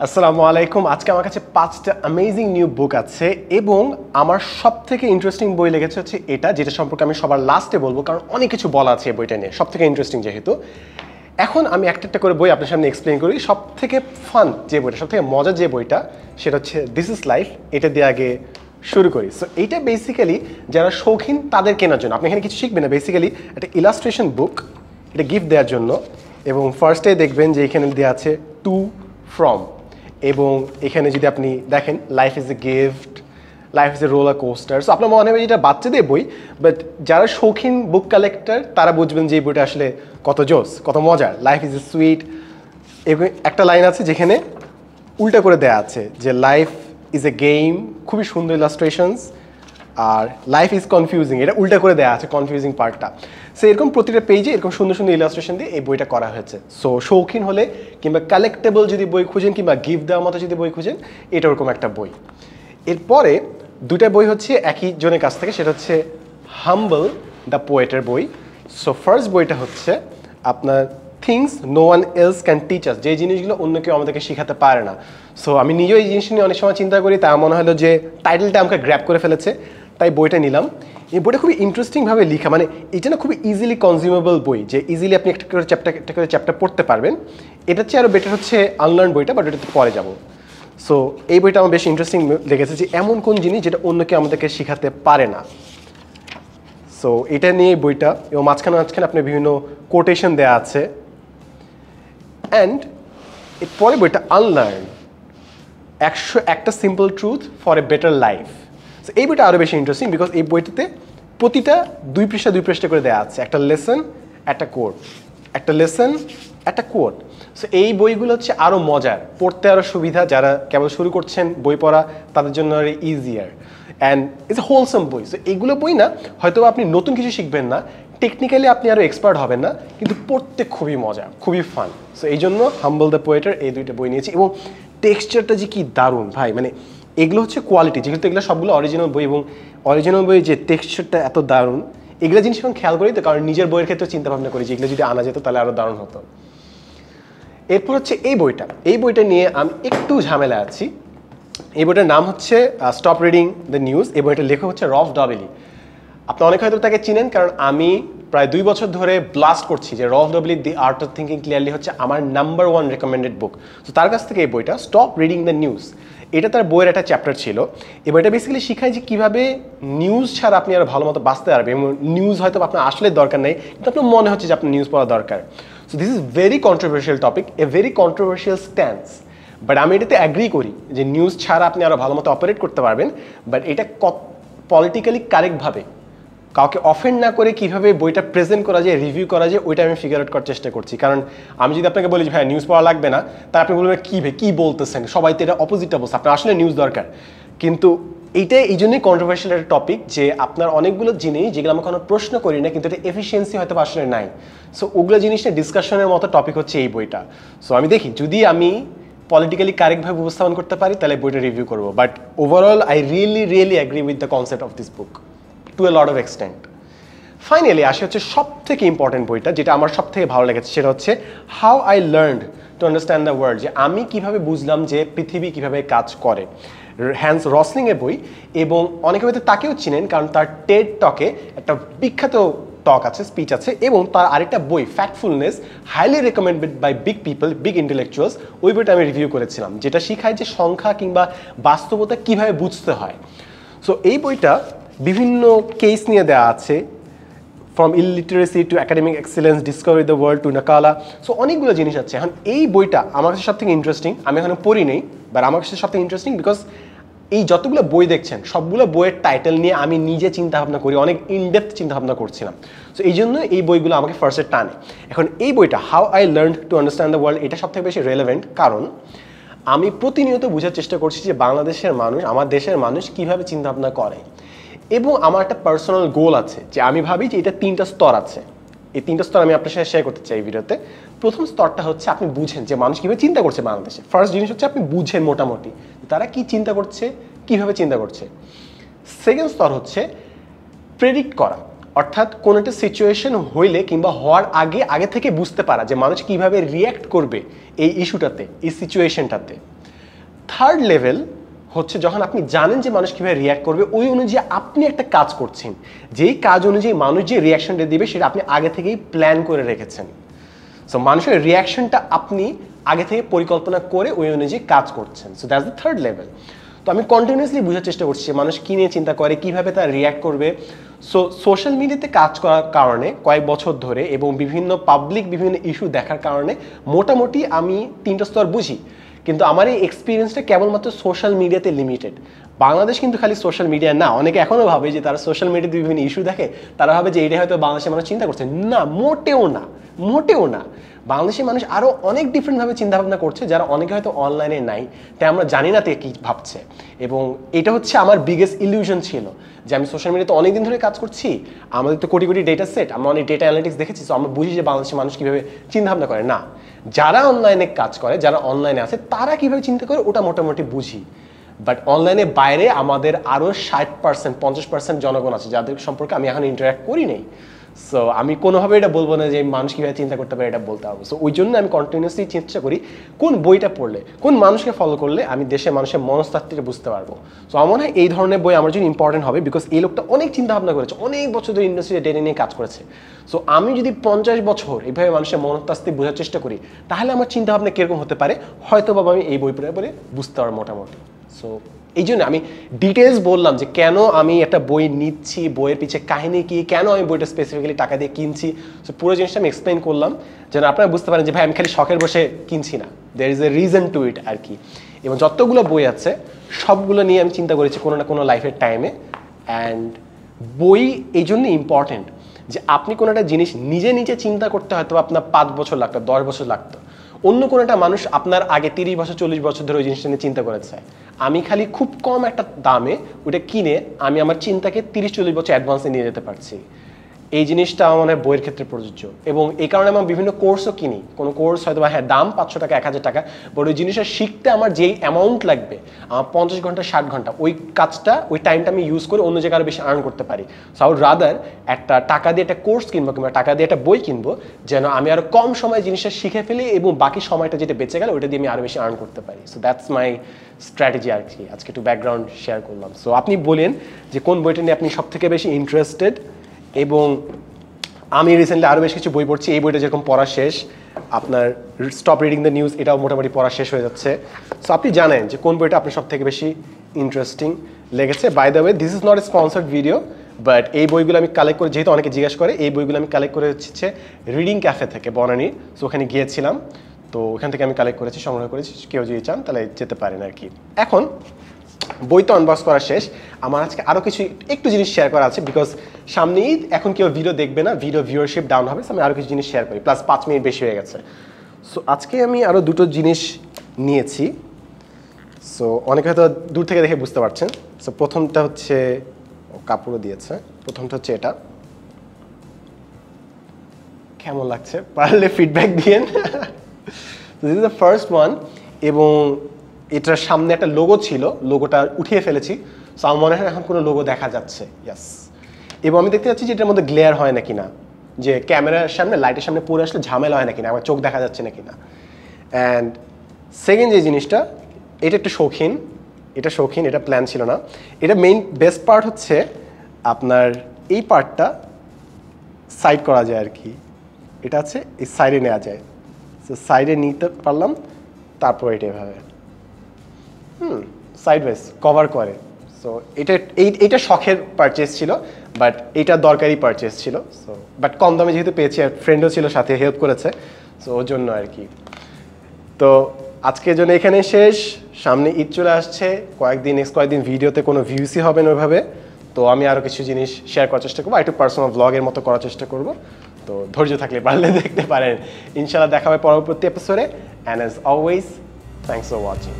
আসসালামু আলাইকুম। আজকে আমার কাছে 5টা অ্যামেজিং নিউ বুক আছে এবং আমার সবথেকে ইন্টারেস্টিং বই লেগেছে হচ্ছে এটা, যেটা সম্পর্কে আমি সবার লাস্টে বলবো, কারণ অনেক কিছু বলা আছে এই বইটা নিয়ে, সবথেকে ইন্টারেস্টিং যেহেতু। এখন আমি একটা একটা করে বই আপনার সামনে এক্সপ্লেইন করি। সবথেকে ফান যে বইটা, সবথেকে মজার যে বইটা, সেটা হচ্ছে দিস ইজ লাইফ। এটা দিয়ে আগে শুরু করি। সো এইটা বেসিক্যালি যারা শৌখিন তাদের কেনার জন্য। আপনি এখানে কিছু শিখবেন না, বেসিক্যালি একটা ইলাস্ট্রেশন বুক, এটা গিফট দেওয়ার জন্য। এবং ফার্স্টে দেখবেন যে এখানে দেওয়া আছে টু ফ্রম, এবং এখানে যদি আপনি দেখেন life is a gift, life is a roller coaster. So আপনার মনে হবে যেটা বাচ্চাদের বই, বাট যারা শৌখিন বুক কালেক্টর তারা বুঝবেন যে এই বইটা আসলে কত জোস, কত মজার। Life is a sweet. এবং একটা লাইন আছে যেখানে উল্টা করে দেয়া আছে যে লাইফ ইজ এ গেম, খুবই সুন্দর ইলাস্ট্রেশনস। আর লাইফ ইজ কনফিউজিং, এটা উল্টা করে দেওয়া আছে কনফিউজিং পার্টটা। সো এরকম প্রতিটা পেজে এরকম সুন্দর সুন্দর ইলাস্ট্রেশন দিয়ে এই বইটা করা হয়েছে। সো শৌখিন হলে কিংবা কালেক্টেবল যদি বই খুঁজেন কিংবা গিফট দেওয়ার মতো যদি বই খুঁজেন, এটা ওরকম একটা বই। এরপরে দুটা বই হচ্ছে একই জনের কাছ থেকে, সেটা হচ্ছে হাম্বল দ্য পোয়েটের বই। সো ফার্স্ট বইটা হচ্ছে আপনার things no one else can teach us, যে জিনিসগুলো অন্য কেউ আমাদেরকে শেখাতে পারে না। সো আমি নিজেও এই জিনিস নিয়ে অনেক সময় চিন্তা করি, তা মনে হলো যে টাইটেলটা আমাকে গ্র্যাব করে ফেলেছে, তাই বইটা নিলাম। এই বইটা খুবই ইন্টারেস্টিংভাবে লেখা, মানে এটা না খুবই ইজিলি কনজিউমেবল বই, যে ইজিলি আপনি একটা করে চ্যাপ্টার পড়তে পারবেন। এটার চেয়ে আরও বেটার হচ্ছে আনলার্ন বইটা, বাট ওটাতে পরে যাব। সো এই বইটা আমার বেশি ইন্টারেস্টিং লেগেছে, যে এমন কোন জিনিস যেটা অন্য কেউ আমাদেরকে শেখাতে পারে না। সো এটা নিয়ে বইটা, এবং মাঝখানে মাঝখানে আপনার বিভিন্ন কোটেশন দেওয়া আছে। অ্যান্ড এরপরে বইটা আনলার্ন, 101টা simple truth for a better life. So এই বইটা আরও বেশি ইন্টারেস্টিং, বিকজ এই বইটাতে প্রতিটা 2 পৃষ্ঠা করে দেওয়া আছে, একটা লেসন, একটা কোট, একটা লেসন, একটা কোট। সো এই বইগুলো হচ্ছে আরও মজার, পড়তে আরও সুবিধা, যারা কেবল শুরু করছেন বই পড়া তাদের জন্য আরও easier. And it's a wholesome বই। সো এইগুলো বই না হয়তো আপনি নতুন কিছু শিখবেন না, টেকনিক্যালি আপনি আরও এক্সপার্ট হবেন না, কিন্তু পড়তে খুবই মজা, খুবই ফান। সো এই জন্য হাম্বল দ্য পোয়েটার এই দুইটা বই নিয়েছি। এবং টেক্সচারটা যে কি দারুণ ভাই, মানে এগুলো হচ্ছে কোয়ালিটি, যেহেতু এগুলো সবগুলো অরিজিনাল বই, এবং অরিজিনাল বই যে টেক্সচারটা এত দারুণ, এগুলো জিনিস এখন খেয়াল করি তো, কারণ নিজের বইয়ের ক্ষেত্রে চিন্তা ভাবনা করি যে এগুলো যদি আনা যেত তাহলে আরও দারুণ হতো। এরপর হচ্ছে এই বইটা নিয়ে আমি একটু ঝামেলা আছি। এই বইটার নাম হচ্ছে স্টপ রিডিং দ্য নিউজ। এই বইটার লেখক হচ্ছে রফ ডবলি। আপনি অনেক হয়তো তাকে চিনেন, কারণ আমি প্রায় 2 বছর ধরে ব্লাস্ট করছি যে Rolf Dobelli the art of thinking clearly হচ্ছে আমার নাম্বার 1 রেকমেন্ডেড বুক। তো তার কাছ থেকে এই বইটা স্টপ রিডিং দ্য নিউজ, এটা তার বইয়ের একটা চ্যাপ্টার ছিল। এই বইটা বেসিক্যালি শিখায় যে কীভাবে নিউজ ছাড়া আপনি আরও ভালো মতো বাঁচতে পারবেন, এবং নিউজ হয়তো আপনার আসলে দরকার নেই, কিন্তু আপনার মনে হচ্ছে যে আপনার নিউজ পড়া দরকার। So this is very controversial topic, a very controversial stance. But আমি এটাতে অ্যাগ্রি করি যে নিউজ ছাড়া আপনি আরও ভালো মতো অপারেট করতে পারবেন, বাট এটা পলিটিক্যালি কারেক্টভাবে কাউকে অফেন্ড না করে কীভাবে বইটা প্রেজেন্ট করা যায়, রিভিউ করা যায়, ওইটা আমি ফিগার আউট করার চেষ্টা করছি। কারণ আমি যদি আপনাকে বলি যে ভাই নিউজ পড়া লাগবে না, তার আপনি বলবেন কী বলতেছেন, সবাই তো এটা অপোজিটটা বলছে, আপনার আসলে নিউজ দরকার। কিন্তু এইটাই এই জন্যই কন্ট্রোভার্সিয়াল একটা টপিক, যে আপনার অনেকগুলো জিনিস যেগুলো আমরা কোনো প্রশ্ন করি না, কিন্তু এটা এফিসিয়েন্সি হয়তো আসলে নাই। সো ওগুলো জিনিসটা ডিসকাশনের মতো টপিক হচ্ছে এই বইটা। সো আমি দেখি যদি আমি পলিটিক্যালি কারেক্টভাবে উপস্থাপন করতে পারি তাহলে বইটা রিভিউ করবো। But overall I really agree with the concept of this book to a lot of extent. Finally আসে হচ্ছে সব থেকে ইম্পর্টেন্ট বইটা, যেটা আমার সব থেকে ভালো লেগেছে, সেটা হচ্ছে how I learned to understand the world, যে আমি কিভাবে বুঝলাম যে পৃথিবী কিভাবে কাজ করে। হ্যান্স রসলিংয়ের বই, এবং অনেকে হয়তো তাকেও চিনেন কারণ তার টেড টকে একটা বিখ্যাত টক আছে, স্পিচ আছে, এবং তার আরেকটা বই factfulness, highly recommended by big people, big intellectuals. ওই বইটা আমি রিভিউ করেছিলাম, যেটা শিখায় যে সংখ্যা কিংবা বাস্তবতা কিভাবে বুঝতে হয়। সো এই বইটা বিভিন্ন কেস নিয়ে দেওয়া আছে, from illiteracy to academic excellence, discovery the world to নাকালা। সো অনেকগুলো জিনিস আছে। এখন এই বইটা আমার কাছে সব থেকে ইন্টারেস্টিং, আমি এখনো পড়ি নেই, বাট আমার কাছে সব থেকে ইন্টারেস্টিং বিকজ এই যতগুলো বই দেখছেন সবগুলো বইয়ের টাইটেল নিয়ে আমি নিজে চিন্তাভাবনা করি, অনেক ইনডেপথ চিন্তাভাবনা করছিলাম। সো এই জন্য এই বইগুলো আমাকে ফার্স্টে টানে। এখন এই বইটা how I learn to understand the world, এটা সব থেকে বেশি রেলেভেন্ট, কারণ আমি প্রতিনিয়ত বোঝার চেষ্টা করছি যে বাংলাদেশের মানুষ, আমার দেশের মানুষ কীভাবে চিন্তাভাবনা করে। এবং আমার একটা পার্সোনাল গোল আছে, যে আমি ভাবি যে এটা 3টা স্তর আছে। এই 3টা স্তর আমি আপনার সাথে শেয়ার করতে চাই এই ভিডিওতে। প্রথম স্তরটা হচ্ছে আপনি বুঝেন যে মানুষ কীভাবে চিন্তা করছে বাংলাদেশে। ফার্স্ট জিনিস হচ্ছে আপনি বুঝেন মোটামুটি তারা কি চিন্তা করছে, কীভাবে চিন্তা করছে। সেকেন্ড স্তর হচ্ছে প্রেডিক্ট করা, অর্থাৎ কোনো একটা সিচুয়েশন হইলে কিংবা হওয়ার আগে থেকে বুঝতে পারা যে মানুষ কীভাবে রিয়্যাক্ট করবে এই ইস্যুটাতে, এই সিচুয়েশনটাতে। থার্ড লেভেল হচ্ছে যখন আপনি জানেন যে মানুষ কীভাবে রিয়্যাক্ট করবে, ওই অনুযায়ী আপনি একটা কাজ করছেন, যেই কাজ অনুযায়ী মানুষ যে রিয়াকশনটা দিবে সেটা আপনি আগে থেকেই প্ল্যান করে রেখেছেন। সো মানুষের রিয়াকশনটা আপনি আগে থেকে পরিকল্পনা করে ওই অনুযায়ী কাজ করছেন। So that's the third level. তো আমি কন্টিনিউয়াসলি বোঝার চেষ্টা করছি মানুষ কী নিয়ে চিন্তা করে, কীভাবে তারা রিয়্যাক্ট করবে। সো সোশ্যাল মিডিয়াতে কাজ করার কারণে কয়েক বছর ধরে এবং বিভিন্ন বিভিন্ন ইস্যু দেখার কারণে মোটামুটি আমি 3টা স্তর বুঝি। কিন্তু আমার এই এক্সপিরিয়েন্সটা কেবলমাত্র সোশ্যাল মিডিয়াতে লিমিটেড। বাংলাদেশ কিন্তু খালি সোশ্যাল মিডিয়া না, অনেকে এখনও ভাবে যে তারা সোশ্যাল মিডিয়াতে বিভিন্ন ইস্যু দেখে, তারা ভাবে যে এইটাই হয়তো বাংলাদেশের মানুষ চিন্তা করছে। না, মোটেও না। বাংলাদেশের মানুষ আরও অনেক ডিফারেন্টভাবে চিন্তাভাবনা করছে, যারা অনেকে হয়তো অনলাইনে নাই, তাই আমরা জানি না তে কী ভাবছে। এবং এটা হচ্ছে আমার বিগেস্ট ইলিউশন ছিল যে আমি সোশ্যাল মিডিয়াতে অনেক দিন ধরে কাজ করছি, আমাদের তো কোটি ডেটা সেট, আমরা অনেক ডেটা অ্যানালিটিক্স দেখেছি, তো আমরা বুঝি যে বাংলাদেশের মানুষ কীভাবে চিন্তাভাবনা করে। না, যারা অনলাইনে কাজ করে, যারা অনলাইনে আছে, তারা কীভাবে চিন্তা করে ওটা মোটামুটি বুঝি। বাট অনলাইনে বাইরে আমাদের আরও 60% 50% জনগণ আছে যাদের সম্পর্কে আমি এখন ইন্টারাক্ট করি নেই। সো আমি কোনোভাবে এটা বলবো না যে মানুষ কীভাবে চিন্তা করতে পারে এটা বলতে পারবো। সো ওই জন্য আমি কন্টিনিউসলি চেষ্টা করি কোন বইটা পড়লে, কোন মানুষকে ফলো করলে আমি দেশের মানুষের মনস্তাত্ত্বিকটা বুঝতে পারবো। সো আমার মনে হয় এই ধরনের বই আমার জন্য ইম্পর্টেন্ট হবে, বিকজ এই লোকটা অনেক চিন্তাভাবনা করেছে, অনেক বছর ধরে ইন্ডাস্ট্রিতে ডেটা নিয়ে কাজ করেছে। সো আমি যদি 50 বছর এইভাবে মানুষের মনস্তাত্ত্বিক বোঝার চেষ্টা করি, তাহলে আমার চিন্তাভাবনা কীরকম হতে পারে হয়তো বা আমি এই বই পড়ে বুঝতে পারবো মোটামুটি। সো এই জন্য আমি ডিটেলস বললাম যে কেন আমি একটা বই নিচ্ছি, বইয়ের পিছে কাহিনী কি, কেন আমি বইটা স্পেসিফিক্যালি টাকা দিয়ে কিনছি। সো পুরো জিনিসটা আমি এক্সপ্লেন করলাম যেন আপনারা বুঝতে পারেন যে ভাই আমি খালি শখের বসে কিনছি না, there is a reason to it আর কি। এবং যতগুলো বই আছে সবগুলো নিয়ে আমি চিন্তা করেছি কোনো না কোনো লাইফের টাইমে। অ্যান্ড বই এই জন্য ইম্পর্টেন্ট যে আপনি কোনো একটা জিনিস নিজে চিন্তা করতে হয়তো আপনার 5 বছর লাগতো, 10 বছর লাগতো, অন্য কোনো একটা মানুষ আপনার আগে 30 বছর 40 বছর ধরে ওই জিনিসটা নিয়ে চিন্তা করেছে। আমি খালি খুব কম একটা দামে ওইটা কিনে আমি আমার চিন্তাকে 30-40 বছর অ্যাডভান্সে নিয়ে যেতে পারছি। এই জিনিসটা আমার মনে হয় বইয়ের ক্ষেত্রে প্রযোজ্য। এবং এই কারণে আমি বিভিন্ন কোর্সও কিনি। কোনো কোর্স হয়তো হ্যাঁ দাম 500 টাকা 1000 টাকা, বাট ওই জিনিসটা শিখতে আমার যেই অ্যামাউন্ট লাগবে, আমার 50 ঘন্টা 60 ঘন্টা, ওই কাজটা ওই টাইমটা আমি ইউজ করে অন্য জায়গায় আরও বেশি আর্ন করতে পারি। সো আই উড রাদার একটা টাকা দিয়ে একটা কোর্স কিনবো কিংবা টাকা দিয়ে একটা বই কিনবো, যেন আমি আরও কম সময় জিনিসটা শিখে ফেলি এবং বাকি সময়টা যেটা বেঁচে গেলে ওইটা দিয়ে আমি আরও বেশি আর্ন করতে পারি। সো দ্যাটস মাই স্ট্র্যাটেজি আর কি। আজকে একটু ব্যাকগ্রাউন্ড শেয়ার করলাম। সো আপনি বলেন যে কোন বইটা নিয়ে আপনি সবথেকে বেশি ইন্টারেস্টেড। এবং আমি রিসেন্টলি আরও বেশ কিছু বই পড়ছি। এই বইটা যেরকম পড়া শেষ, আপনার স্টপ রিডিং দ্য নিউজ, এটাও মোটামুটি পড়া শেষ হয়ে যাচ্ছে। সো আপনি জানেন যে কোন বইটা আপনার সব থেকে বেশি ইন্টারেস্টিং লেগেছে। By the way, this is not a sponsored video, but এই বইগুলো আমি কালেক্ট করে, যেহেতু অনেকে জিজ্ঞেস করে, এই বইগুলো আমি কালেক্ট করে হচ্ছে রিডিং ক্যাফে থেকে বনানী। সো ওখানে গিয়েছিলাম, তো ওখান থেকে আমি কালেক্ট করেছি, সংগ্রহ করেছি। কেউ যদি চান তাহলে যেতে পারেন আর কি। এখন বই তো আনবক্স করা শেষ, আমার আজকে আরও একটু জিনিস শেয়ার করা আছে, বিকজ সামনেই এখন কেউ ভিডিও দেখবে না, ভিডিও ভিউয়ারশিপ ডাউন হবে। সো আমি আরও কিছু জিনিস শেয়ার করি, প্লাস 5 মিনিট বেশি হয়ে গেছে। সো আজকে আমি আরও দুটো জিনিস নিয়েছি। সো অনেকে হয়তো দূর থেকে দেখে বুঝতে পারছেন। সো প্রথমটা হচ্ছে, কাপড়ও দিয়েছে, প্রথমটা হচ্ছে এটা। কেমন লাগছে পারলে ফিডব্যাক দিয়েন। This is the first one. এবং এটার সামনে একটা লোগো ছিল, লোগোটা উঠিয়ে ফেলেছি। সো আমার মনে হয় এখন কোনো লোগো দেখা যাচ্ছে। ইয়াস। এবং আমি দেখতে যাচ্ছি যে এটার মধ্যে গ্লেয়ার হয় নাকি না, যে ক্যামেরার সামনে লাইটের সামনে পড়ে আসলে ঝামেলা হয় নাকি না, আমার চোখ দেখা যাচ্ছে নাকি না। অ্যান্ড সেকেন্ড যে জিনিসটা, এটা একটু শৌখিন, এটা প্ল্যান ছিল না। এটা মেইন বেস্ট পার্ট হচ্ছে আপনার এই পার্টটা সাইড করা যায় আর কি। এটা আছে এই সাইডে নেওয়া যায়। সো সাইডে নিতে পারলাম, তারপর এটা এভাবে সাইড ওয়াইজ কভার করে। সো এইটা শখের পারচেস ছিল, বাট এটা দরকারি পারচেস ছিল। সো বাট কম দামে যেহেতু পেয়েছি, আর ফ্রেন্ডও ছিল সাথে, হেল্প করেছে, সো ওর জন্য আর কি। তো আজকের জন্য এখানে শেষ। সামনে ঈদ চলে আসছে, নেক্সট কয়েকদিন ভিডিওতে কোনো ভিউসই হবে না ওইভাবে। তো আমি আরও কিছু জিনিস শেয়ার করার চেষ্টা করবো, একটু পার্সোনাল ব্লগের মতো করার চেষ্টা করব। তো ধৈর্য থাকলে পারলে দেখতে পারেন। ইনশাআল্লাহ দেখা হবে পরবর্তী এপিসোডে। And as always, thanks for watching.